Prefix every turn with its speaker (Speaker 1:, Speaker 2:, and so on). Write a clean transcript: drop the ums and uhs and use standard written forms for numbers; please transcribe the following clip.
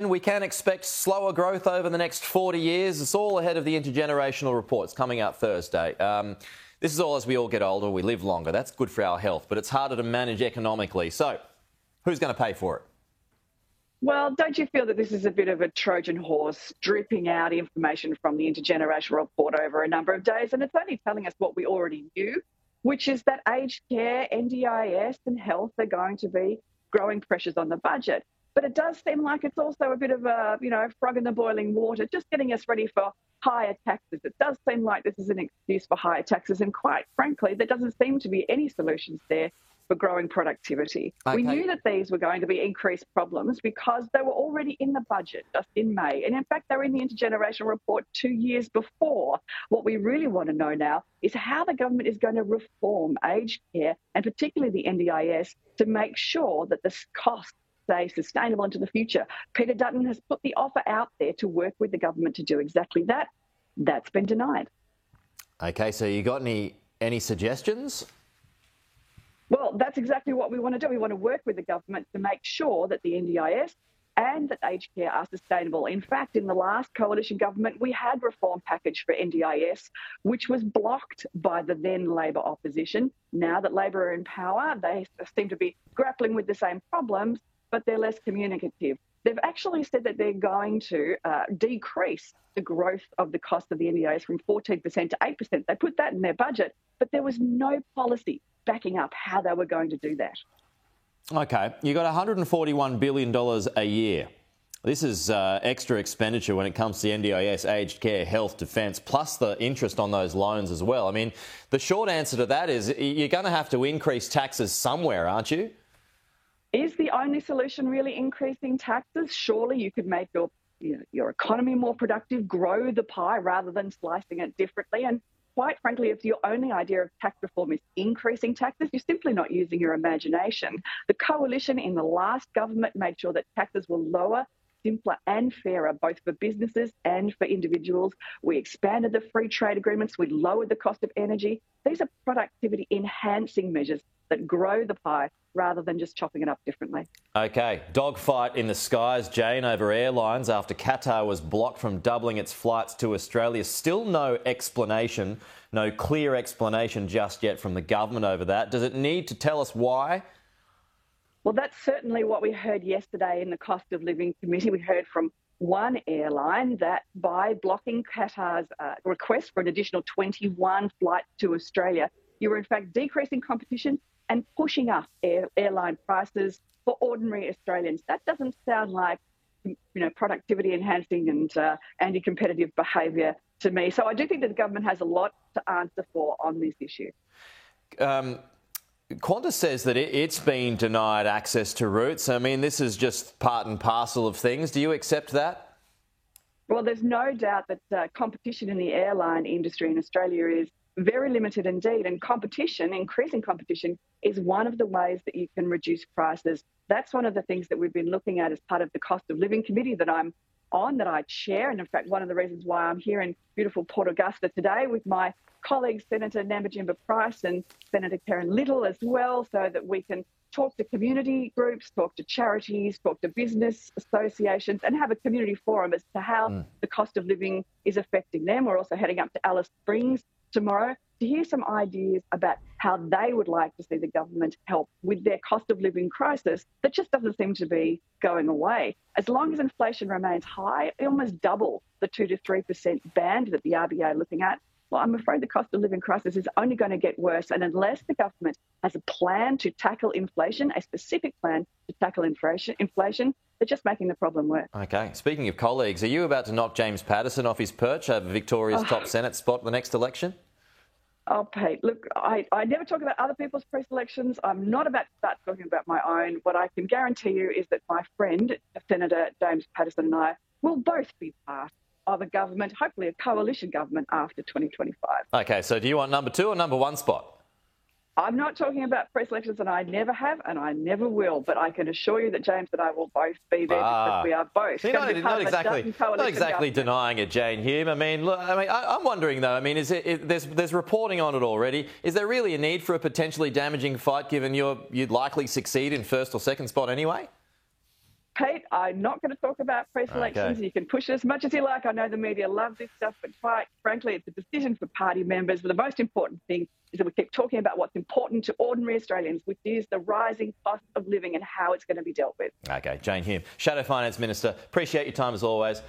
Speaker 1: We can expect slower growth over the next 40 years. It's all ahead of the intergenerational reports coming out Thursday. This is all as we all get older, we live longer. That's good for our health, but it's harder to manage economically. So, who's going to pay for it?
Speaker 2: Well, don't you feel that this is a bit of a Trojan horse, dripping out information from the intergenerational report over a number of days? And it's only telling us what we already knew, which is that aged care, NDIS and health are going to be growing pressures on the budget. But it does seem like it's also a bit of a, frog in the boiling water, just getting us ready for higher taxes. It does seem like this is an excuse for higher taxes. And quite frankly, there doesn't seem to be any solutions there for growing productivity. Okay. We knew that these were going to be increased problems because they were already in the budget just in May. And in fact, they were in the intergenerational report 2 years before. What we really want to know now is how the government is going to reform aged care and particularly the NDIS to make sure that the costs stay sustainable into the future. Peter Dutton has put the offer out there to work with the government to do exactly that. That's been denied.
Speaker 1: Okay, so you got any suggestions?
Speaker 2: Well, that's exactly what we want to do. We want to work with the government to make sure that the NDIS and that aged care are sustainable. In fact, in the last coalition government, we had reform package for NDIS, which was blocked by the then Labor opposition. Now that Labor are in power, they seem to be grappling with the same problems, but they're less communicative. They've actually said that they're going to decrease the growth of the cost of the NDIS from 14% to 8%. They put that in their budget, but there was no policy backing up how they were going to do that.
Speaker 1: Okay, you got $141 billion a year. This is extra expenditure when it comes to NDIS, aged care, health, defence, plus the interest on those loans as well. I mean, the short answer to that is you're going to have to increase taxes somewhere, aren't you?
Speaker 2: Is the only solution really increasing taxes? Surely you could make your economy more productive, grow the pie rather than slicing it differently. And quite frankly, if your only idea of tax reform is increasing taxes, you're simply not using your imagination. The coalition in the last government made sure that taxes were lower, simpler and fairer, both for businesses and for individuals. We expanded the free trade agreements. We lowered the cost of energy. These are productivity enhancing measures that grow the pie rather than just chopping it up differently.
Speaker 1: OK, dogfight in the skies, Jane, over airlines after Qatar was blocked from doubling its flights to Australia. Still no explanation, no clear explanation just yet from the government over that. Does it need to tell us why?
Speaker 2: Well, that's certainly what we heard yesterday in the Cost of Living Committee. We heard from one airline that by blocking Qatar's request for an additional 21 flights to Australia, you were in fact decreasing competition and pushing up airline prices for ordinary Australians. That doesn't sound like, productivity enhancing and anti-competitive behaviour to me. So I do think that the government has a lot to answer for on this issue.
Speaker 1: Qantas says that it's been denied access to routes. I mean, this is just part and parcel of things. Do you accept that?
Speaker 2: Well, there's no doubt that competition in the airline industry in Australia is very limited indeed, and increasing competition, is one of the ways that you can reduce prices. That's one of the things that we've been looking at as part of the Cost of Living Committee that I'm on, that I chair, and in fact one of the reasons why I'm here in beautiful Port Augusta today with my colleagues Senator Nampijinpa Price and Senator Karen Little as well, so that we can talk to community groups, talk to charities, talk to business associations and have a community forum as to how the cost of living is affecting them. We're also heading up to Alice Springs tomorrow to hear some ideas about how they would like to see the government help with their cost of living crisis that just doesn't seem to be going away. As long as inflation remains high, almost double the 2 to 3% band that the RBA are looking at, well, I'm afraid the cost of living crisis is only going to get worse. And unless the government has a plan to tackle inflation, a specific plan to tackle inflation, they're just making the problem worse.
Speaker 1: OK. Speaking of colleagues, are you about to knock James Paterson off his perch over Victoria's top Senate spot the next election?
Speaker 2: Oh, Pete, look, I never talk about other people's pre-selections. I'm not about to start talking about my own. What I can guarantee you is that my friend, Senator James Paterson, and I will both be part of a government, hopefully a coalition government after 2025.
Speaker 1: OK, so do you want number 2 or number 1 spot?
Speaker 2: I'm not talking about pre-selections, and I never have and I never will, but I can assure you that James and I will both be there because we are both.
Speaker 1: So not exactly denying it, Jane Hume. I'm wondering though. I mean, there's reporting on it already. Is there really a need for a potentially damaging fight, given you'd likely succeed in first or second spot anyway?
Speaker 2: Pete, I'm not going to talk about pre-selections.
Speaker 1: Okay.
Speaker 2: You can push it as much as you like. I know the media love this stuff, but quite frankly, it's a decision for party members. But the most important thing is that we keep talking about what's important to ordinary Australians, which is the rising cost of living and how it's going to be dealt with.
Speaker 1: Okay, Jane Hume, Shadow Finance Minister. Appreciate your time as always.